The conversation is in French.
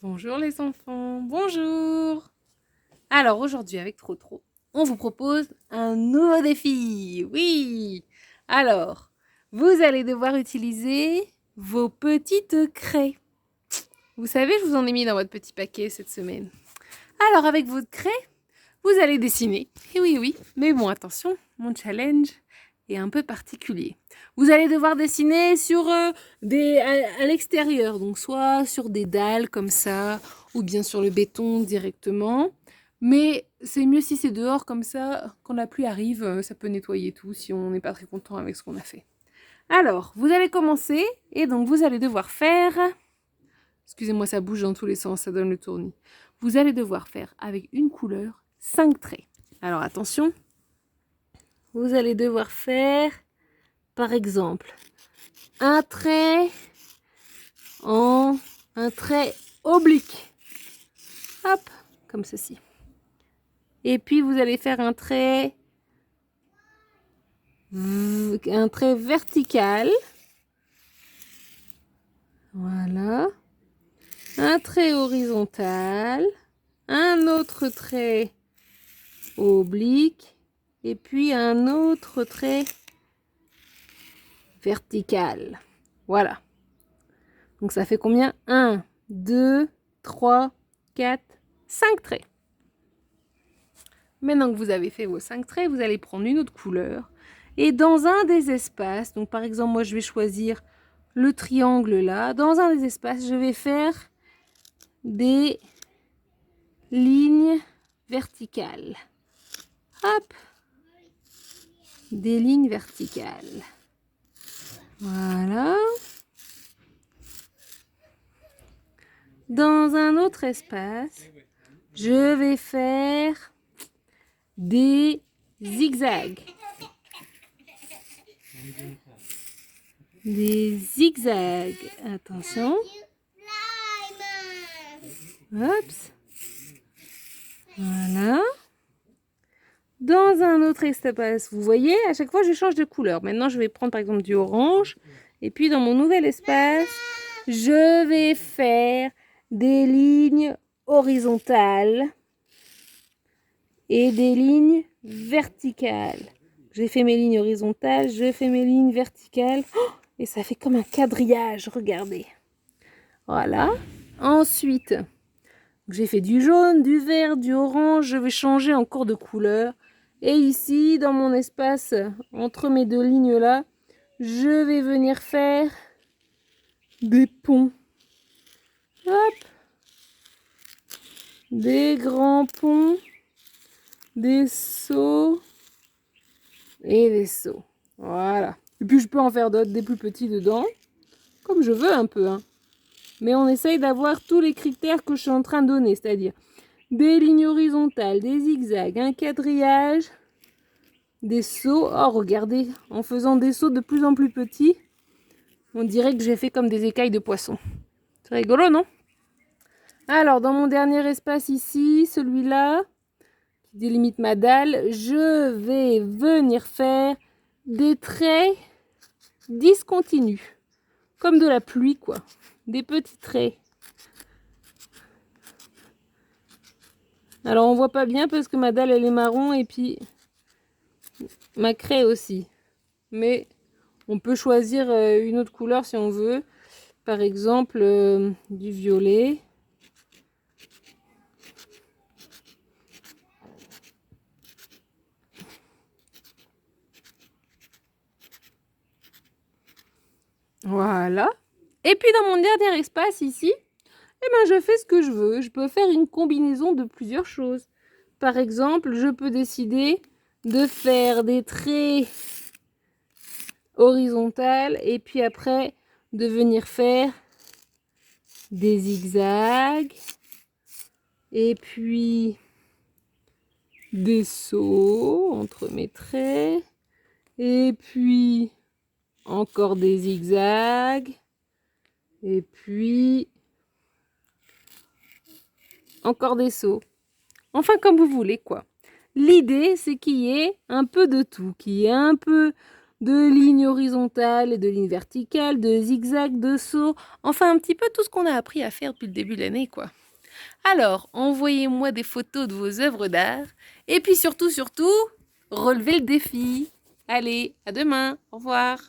Bonjour les enfants, bonjour. Alors aujourd'hui avec Trotro, on vous propose un nouveau défi. Oui. Alors, vous allez devoir utiliser vos petites craies. Vous savez, je vous en ai mis dans votre petit paquet cette semaine. Alors avec votre craie, vous allez dessiner. Et oui, oui, mais bon, attention, mon challenge est un peu particulier. Vous allez devoir dessiner sur à l'extérieur, donc soit sur des dalles comme ça, ou bien sur le béton directement. Mais c'est mieux si c'est dehors comme ça, quand la pluie arrive, ça peut nettoyer tout si on n'est pas très content avec ce qu'on a fait. Alors, vous allez commencer et donc vous allez devoir faire... Excusez-moi, ça bouge dans tous les sens, ça donne le tournis. Vous allez devoir faire avec une couleur 5 traits. Alors attention, vous allez devoir faire, par exemple, un trait un trait oblique. Hop, comme ceci. Et puis vous allez faire un trait vertical. Voilà. Un trait horizontal. Un autre trait oblique. Et puis un autre trait vertical. Voilà. Donc ça fait combien? 1, 2, 3, 4, 5 traits. Maintenant que vous avez fait vos 5 traits, vous allez prendre une autre couleur. Et dans un des espaces, donc par exemple, moi je vais choisir le triangle là. Dans un des espaces, je vais faire des lignes verticales. Hop! Des lignes verticales. Voilà. Dans un autre espace, je vais faire des zigzags. Des zigzags. Attention. Oups. Voilà. Dans un autre espace, vous voyez, à chaque fois, je change de couleur. Maintenant, je vais prendre par exemple du orange. Et puis, dans mon nouvel espace, je vais faire des lignes horizontales et des lignes verticales. J'ai fait mes lignes horizontales, je fais mes lignes verticales. Oh, et ça fait comme un quadrillage, regardez. Voilà. Ensuite, j'ai fait du jaune, du vert, du orange. Je vais changer encore de couleur. Et ici, dans mon espace, entre mes deux lignes-là, je vais venir faire des ponts. Hop. Des grands ponts, des seaux et des seaux. Voilà. Et puis, je peux en faire d'autres, des plus petits dedans, comme je veux un peu. Hein. Mais on essaye d'avoir tous les critères que je suis en train de donner, c'est-à-dire des lignes horizontales, des zigzags, un quadrillage, des sauts. Oh, regardez, en faisant des sauts de plus en plus petits, on dirait que j'ai fait comme des écailles de poisson. C'est rigolo, non? Alors, dans mon dernier espace ici, celui-là, qui délimite ma dalle, je vais venir faire des traits discontinus. Comme de la pluie, quoi. Des petits traits. Alors, on voit pas bien parce que ma dalle, elle est marron et puis ma craie aussi. Mais on peut choisir une autre couleur si on veut. Par exemple, du violet. Voilà. Et puis dans mon dernier espace ici, eh ben, je fais ce que je veux. Je peux faire une combinaison de plusieurs choses. Par exemple, je peux décider de faire des traits horizontaux et puis après de venir faire des zigzags et puis des sauts entre mes traits et puis encore des zigzags et puis encore des sauts. Enfin, comme vous voulez, quoi. L'idée, c'est qu'il y ait un peu de tout, qu'il y ait un peu de lignes horizontales et de lignes verticales, de zigzags, de sauts, enfin un petit peu tout ce qu'on a appris à faire depuis le début de l'année, quoi. Alors, envoyez-moi des photos de vos œuvres d'art, et puis surtout, relevez le défi. Allez, à demain, au revoir.